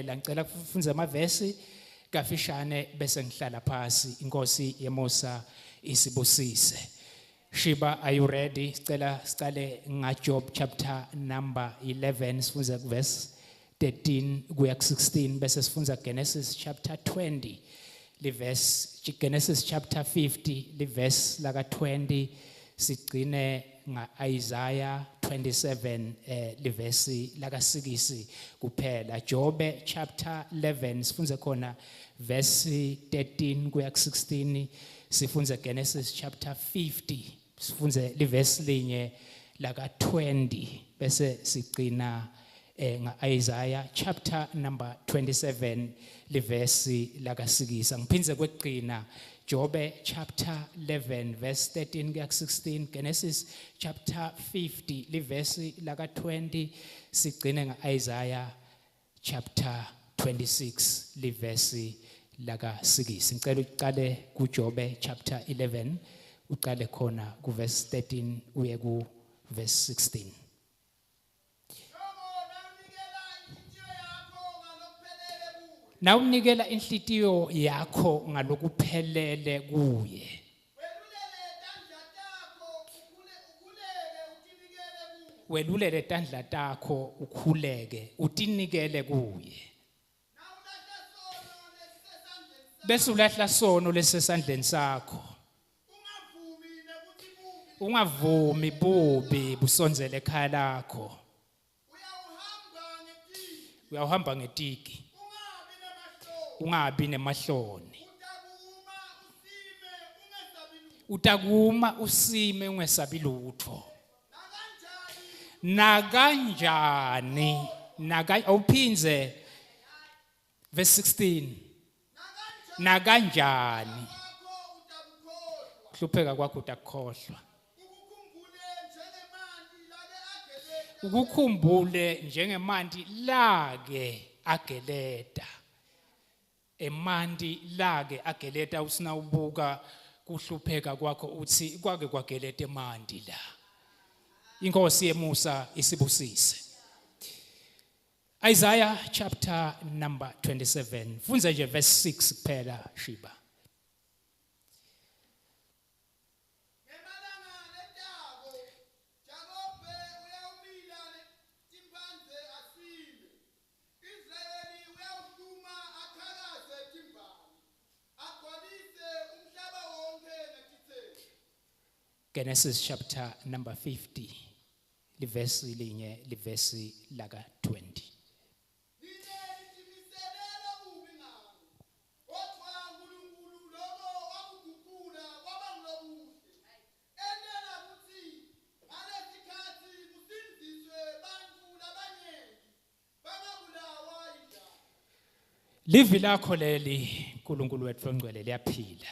Ngicela kufunze amavesi kafishane bese ngihlala phansi inkosi yemusa isibusise. Shiba, are you ready? Sicela siqale ngaJob chapter number 11 sifunze verse 13 kuya ku 16 bese sifunza Genesis chapter 20 verse Genesis chapter 50 verse laka 20 sigcine Isaiah 27 verse laka 6 kuphela. Job chapter 11 sifunze khona verse 13 kuya ku 16 sifunze Genesis chapter 50 sifunze verse linye laka 20 bese sigcina Isaiah chapter number 27 verse laka 6. Ngiphindze kwegcina Job chapter 11 verse 13 kuya 16, Genesis chapter 50 verse laka 20 sigcine Isaiah chapter 26 verse laka 6. Ngicela uqale kuJob chapter 11 uqale khona ku verse 13 uye ku verse 16. Nawunikela inhlitiyo yakho ngalokuphelele kuye. Welulele tandla takho ukhuleke utinikele kuye. Bese ulahla sono lesesandleni sakho. Ungavumi bubi busonzele ekhaya lakho. Uyahamba ngetiki. Ungabi nemahloni. Utakuma usime ungesabi lutho. Nakanjani awuphinze verse 16. Nakanjani hlupheka kwakho utakhohlwa. Ukukhumbule njengemanti lake ageleda. Emanti lake ageleda usinawubuka kuhlupheka kwakho uthi kwake kwageleda emanti la. Inkosi yemusa isibusise. Isaiah chapter number 27. Funza nje verse 6 kuphela Shiba. Genesis chapter number 50, verse linye, verse laka 20. Livi lakho leli uNkulunkulu wethu ongcwele liyaphila.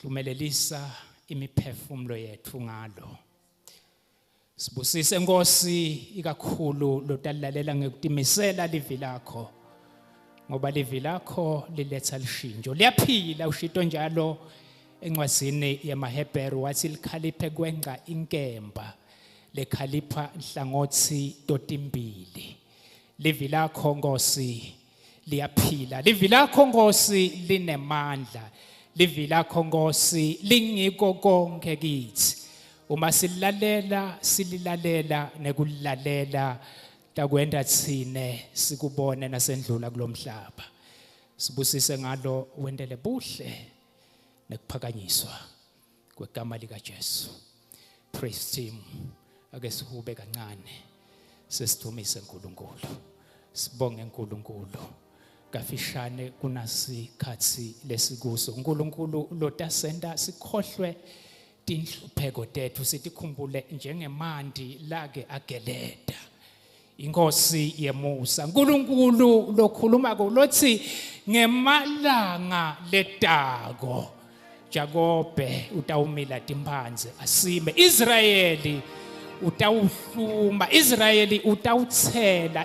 Hlumelelisa imiphefumulo yethu ngalo. Sibusise Nkosi ikakhulu lotalalela ngekutimisela livi lakho. Ngoba livi lakho liletha lishinjo. Liyaphila ushito njalo encwazini yamaHebheru wathi likhaliphe kwenqa inkemba lekhalipha nhlangothi totimbili. Livi lakho Nkosi liyaphila. Livi lakho Nkosi linemandla. Livi lakho Nkosi lingiko konke kithi. Uma sililalela nekulalela takwenda thine sikubone nasendlula kulomhlaba. Sibusise ngalo wendele buhle nekuphakanyiswa kwegama lika Jesu. Praise team. Ake sihube kancane. Sesithumise uNkulunkulu. Sibonge uNkulunkulu. Kafishane kunasikhathi lesikuso. uNkulunkulu lotasenda sikhohlwe tinhlupheko tethu sitikhumbule njengemanti lake ageleda. Inkosi yemusa uNkulunkulu lokhuluma lothi ngemalanga letako Jakobe utawumila timpanze asime. Israeli utawuhluma, Israyeli utawutsela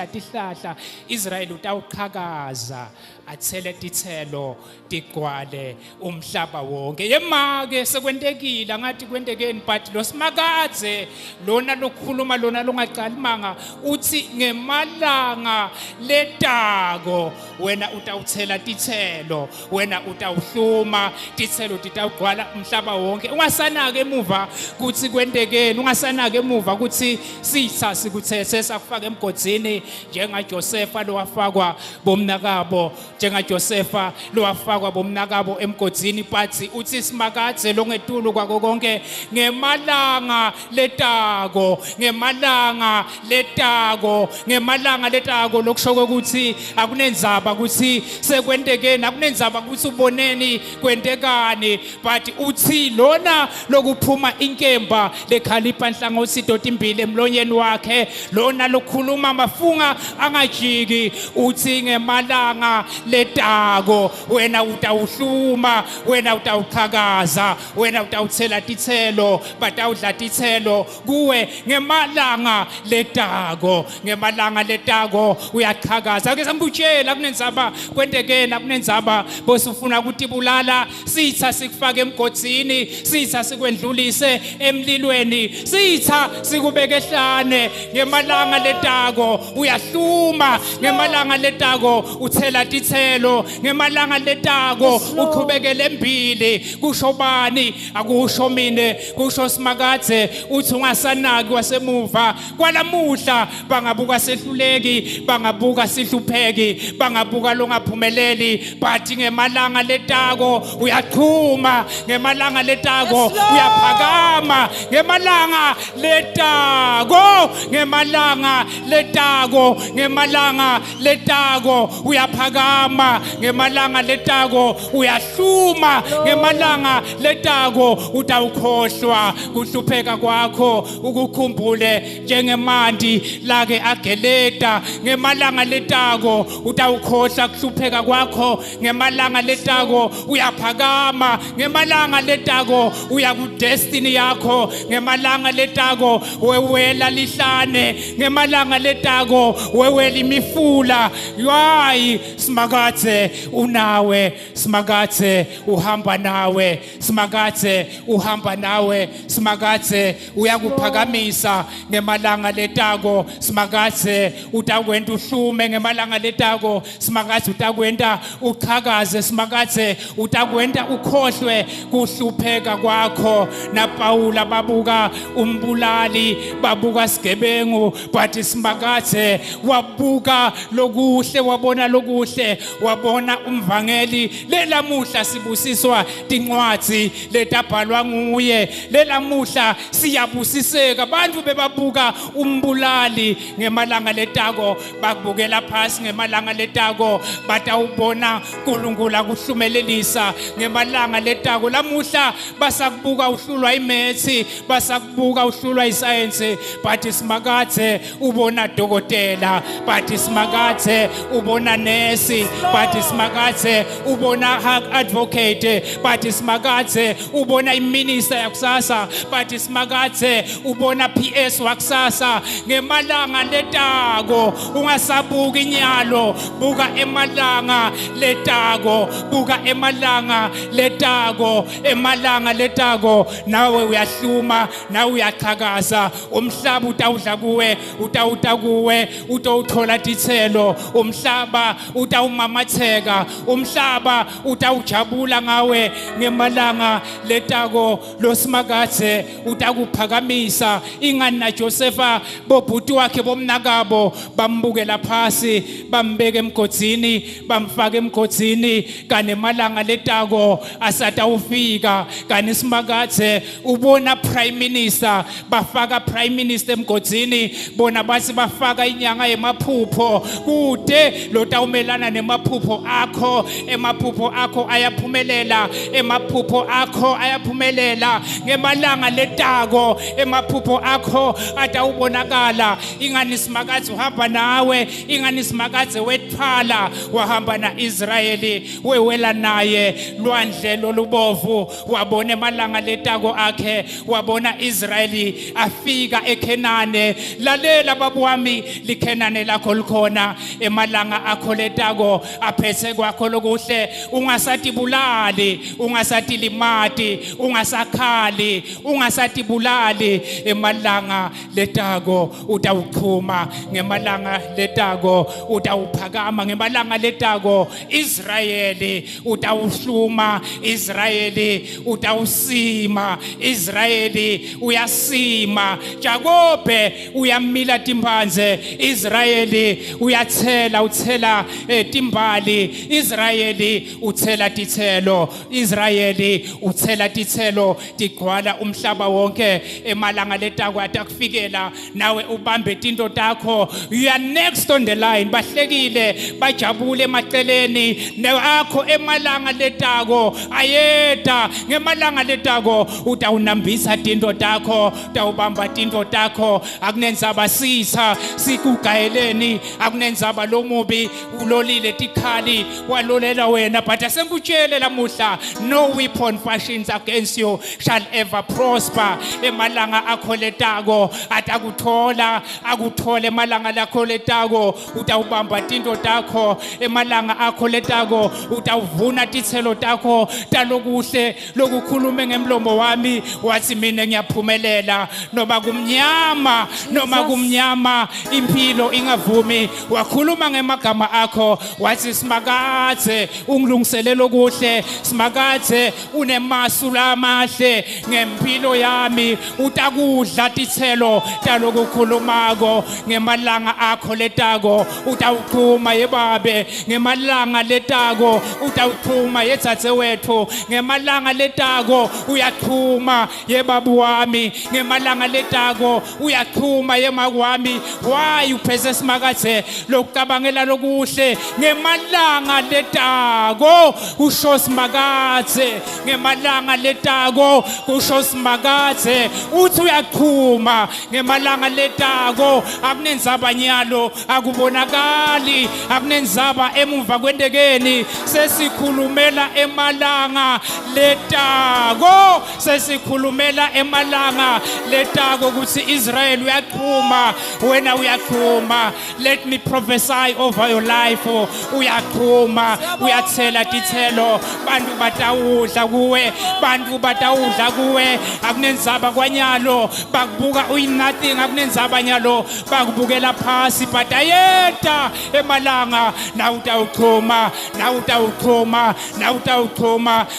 tihlahla, Israyeli utawuqhakaza, atsele titselo tigcwale umhlaba wonke. Yema-ke sekwentekile ngathi kwentekeni, but lo Simakadze lona lokhuluma lona longaqali manga uthi ngemalanga letako wena utawutsela titselo, wena utawuhluma titselo titawugcwala umhlaba wonke. Ungasanake emuva kuthi kwentekeni, ungasanake emuva kuthi sitha sikuthese sakufaka emgodzini njengaJosefa lowafakwa bomnakabo, njengaJosefa lowafakwa bomnakabo emgodzini. But uthi Simakadze longetulu kwako konke ngemalanga letako, ngemalanga letako, ngemalanga letako, lokushoko ukuthi akunendzaba ukuthi sekwentekeni, akunendzaba ukuthi uboneni kwentekani, but uthi lona lokuphuma inkemba lekhalipha nhlangothi dotimbili emlonyeni wakhe, lona lokhuluma mafunga angajiki, uthi ngemalanga letako wena utawuhluma, wena utawuqhakaza, wena utawutsela titselo, batawudla titselo kuwe ngemalanga letako, ngemalanga letako uyaqhakaza. Ake sambutshela kunendzaba kwentekeni, akunendzaba bosufuna kutibulala, sitha sikufake emgodzini, sitha sikwendlulise emlilweni, sitha sikubeke ehlane. Ngemalanga letako uyahluma, ngemalanga letako utsela titselo, ngemalanga letako uqhubekele embili. Kusho bani? Akusho mine, kusho Simakadze. Uthi ungasanaki wasemuva kwalamuhla, bangabuka sehluleki, bangabuka sihlupheki, bangabuka longaphumeleli, but ngemalanga letako uyaqhuma, ngemalanga letako uyaphakama, ngemalanga letako, ngemalanga letako, ngemalanga letako uyaphakama, ngemalanga letako uyahluma, ngemalanga letako utawukhohlwa kuhlupheka kwakho, ukukhumbule njengemanti lake ageleta. Ngemalanga letako utawukhohlwa kuhlupheka kwakho, ngemalanga letako uyaphakama, ngemalanga letako uya kudestiny yakho, ngemalanga letako wewela lihlane, ngemalanga letako wewela imifula. Hayi Simakadze unawe, Simakadze uhamba nawe, Simakadze uhamba nawe, Simakadze uyakuphakamisa ngemalanga letako, Simakadze utakwenda uhlume ngemalanga letako, Simakadze utakwenda uqhakaze, Simakadze utakwenda ukhohlwe kuhlupheka kwakho. NaPawula babuka umbulali, babuka sigebengu, but Simakadze wabuka lokuhle, wabona lokuhle, wabona umvangeli. Lelamuhla sibusiswa tincwadzi letabhalwa nguye, lelamuhla siyabusiseka. Bantu bebabuka umbulali ngemalanga letako, bakubukela phasi ngemalanga letako, batawubona uNkulunkulu akuhlumelelisa ngemalanga letako. Lamuhla basakubuka uhlulwa imethi, basakubuka uhlulwa isayensi, but Simakadze ubona dokotela, but Simakadze ubona nesi, but Simakadze ubona advocate, but Simakadze ubona iminister yakusasa, but Simakadze ubona PS wakusasa. Ngemalanga letako ungasabuki inyalo, buka emalanga letako, buka emalanga letako, emalanga letako nawe uyahluma, nawe uyaqhakaza. Umhlaba utawudla kuwe, utawuta kuwe, utawuthola titselo, umhlaba utawumamatheka, umhlaba utawujabula ngawe. Ngemalanga letako lo Simakadze utakuphakamisa. Ingani naJosefa bobhuti wakhe bomnakabo bambukela phasi, bambeka emgodzini, bamfaka emgodzini, kane malanga letako asatawufika. Kani Simakadze ubona prime minister, bafaka prime minister emgodzini, bona basi bafaka inyanga yemaphupho, kude lotawumelana nemaphupho akho. Emaphupho akho ayaphumelela, emaphupho akho ayaphumelela. Ngemalanga letako emaphupho akho atawubonakala. Ingani Simakadze uhamba nawe, ingani Simakadze wetphala, wahamba na Israyeli, wewela naye lwandle lolubovu, wabona emalanga letako akhe, wabona Israeli afika eKhenane lalela babuwami liKhenane lakho likhona emalanga akho letako aphethe kwakho lokuhle ungasatibulali ungasatilimati ungasakhali ungasatibulali emalanga letako utawuchuma ngemalanga letako utawuphakama ngemalanga letako Israeli utawuhluma Israeli utawusima Israeli uyasima Jakobe uyamila timbanze Israeli uyathela uthela timbali Israeli uthela tithelo Israeli uthela tithelo tigcwala umhlaba wonke emalanga letako atakufikela nawe ubambe tinto takho you are next on the line bahlekile bajabule emaceleni nakho emalanga letako ayeta ngemalanga letako utawunambisa tinto takho utawubamba tinto takho akunenzaba sitha sikugayeleni akunenzaba lomubi ulolile tikhali walolela wena but asengutshele lamuhla no weapon fashioned against you shall ever prosper emalanga akho letako atakuthola akuthole emalanga lakho letako utawubamba tinto takho emalanga akho letako utawuvuna tithelo takho talokuhle lokukhulume ngemlomo wami wathi mina ngiyaphumelela noma kumnyama impilo ingavumi wakhuluma ngemagama akho wathi simakathe ungilungiselela okuhle simakathe unemasu lamahle ngempilo yami utakudla tithelo talokukhulumako ngemalanga akho letako utawuchuma yebabe ngemalanga letako utawuchuma yedzadze wethu ngemalanga letako uyachuma yebabu wami ngemalanga letako uyachuma yemakwami why upheze simakathe lokucabangela lokuhle ngemalanga letako usho simakathe ngemalanga letako usho simakathe uthi uyachuma ngemalanga letako akunenzaba nyalo akubonakali akunenzaba emuva kwendekeni sesikhulumela emalanga letako sesikhulumela emalanga letako kuthi Israel uyachuma wena uyachuma let me prophesy over your life uyachuma uyathela tithelo bantu batawudla kuwe akunenzaba kwanyalo bakubuka uyinothing akunenzaba nyalo bakubukela phasi but ayeta emalanga na utawuchuma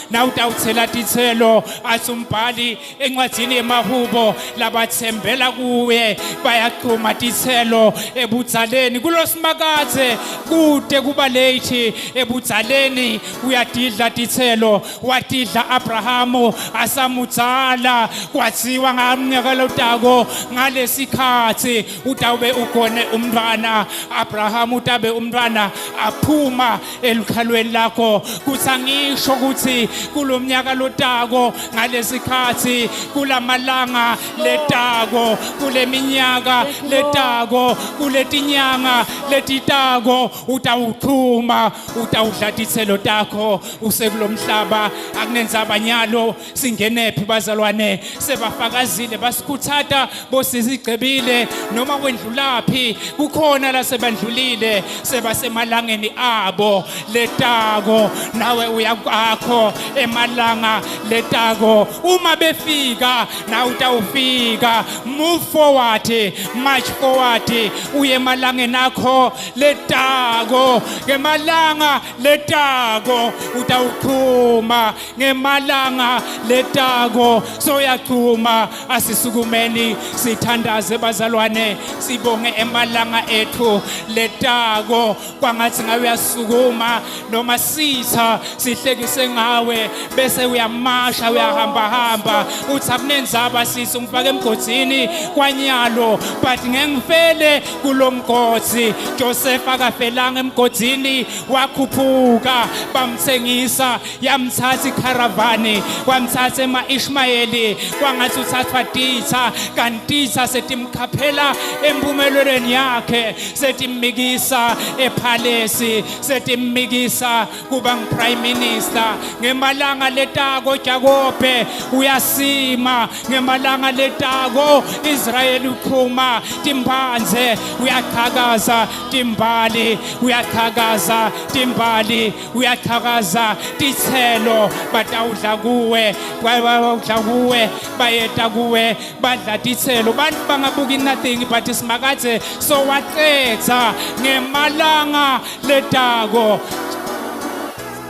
na utawuthela tithelo asumbhali encwadzini yemahubo labathembela kuwe bayachuma tithelo ebudzaleni kulosimakathe kude kuba late ebudzaleni uyadidla tithelo wadidla Abrahamu asamudzala kwathiwa ngamnyaka lotako ngalesikhathi utawube ugone umntwana Abrahamu utabe umntwana aphuma elikhalweni lakho kusangisho ukuthi kulomnyaka lotako ngalesikhathi kulamalanga letako kuleminyaka letako kuletinyanga letitako utawuchuma utawudla tithelo takho usekulomhlaba akunenzaba nyalo singenephi bazalwane sebafakazile basikhuthata bosizigcebile noma wendlulaphi kukhona la sebandlulile sebasemalangeni abo letako nawe uyakwakho emalanga letako uma befika na utawufika move forward march forward uye emalangeni akho letako ngemalanga letako utawuchuma ngemalanga letako soyachuma asisukumeni sithandaze bazalwane sibonge emalanga ethu letako kwangathi ngawe uyasukuma noma sitha sihlekise ngawe bese uyamasha uyahamba uthi akunenzaba sisi ungifake emgodini kwanyalo but ngengifele kulomgodzi Joseph akafelanga emgodini wakhuphuka bamthengisa yamthatha ikharavani kwamthatha ema-Ishmayeli kwangathi uthathwa titha kanti titha setimkhaphela empumelelweni yakhe setimmikisa ephalesi setimmikisa kuba ngu-prime minister ngemalanga letako Jakobe uyasima ukhuma ngemalanga letako Israel ukhuma timbanze uyaqhakaza timbali uyaqhakaza timbali uyaqhakaza tithelo batawudla kuwe bayawudla kuwe bayeta kuwe badla tithelo bantu bangabuki nothing but simakathe so waqedza ngemalanga letako.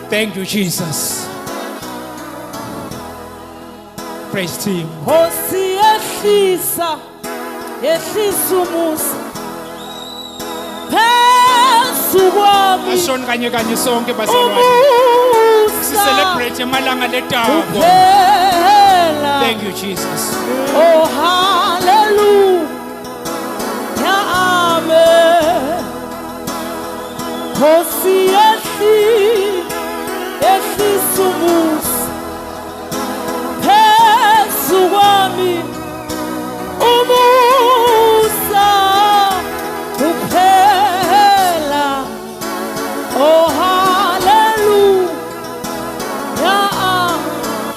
Thank you Jesus. Praise team. Hosi ehlisa umusa phezu kwami Ashon kanye kanye sonke bazalwane. Si celebrate emalanga letako. Thank you Jesus. Oh hallelujah. Amen. Hosi ehlisa umusa phezu kwami umusa kuphela. Oh hallelujah.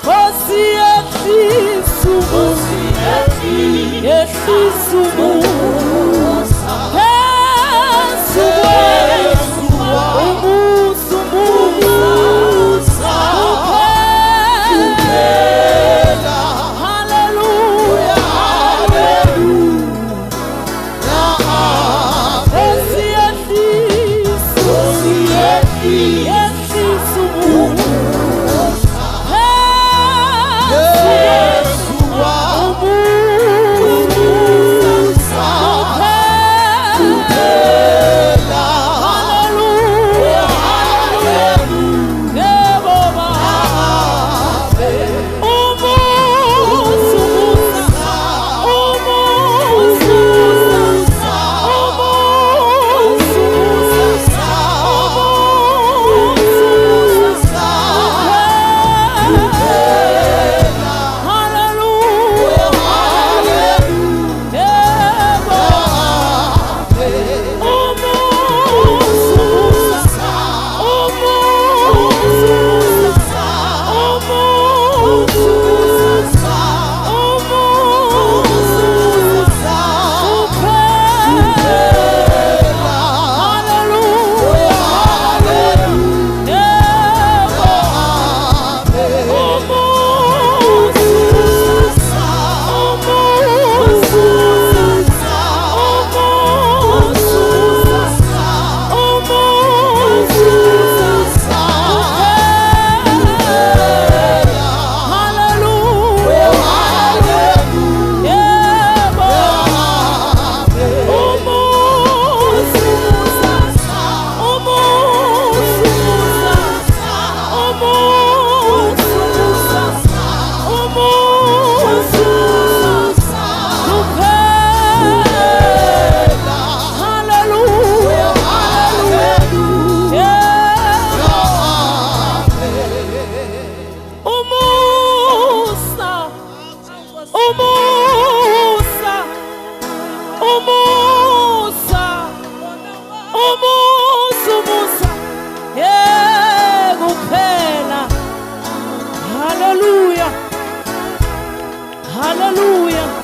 Hosi ehlisa umusa phezu kwami Hallelujah.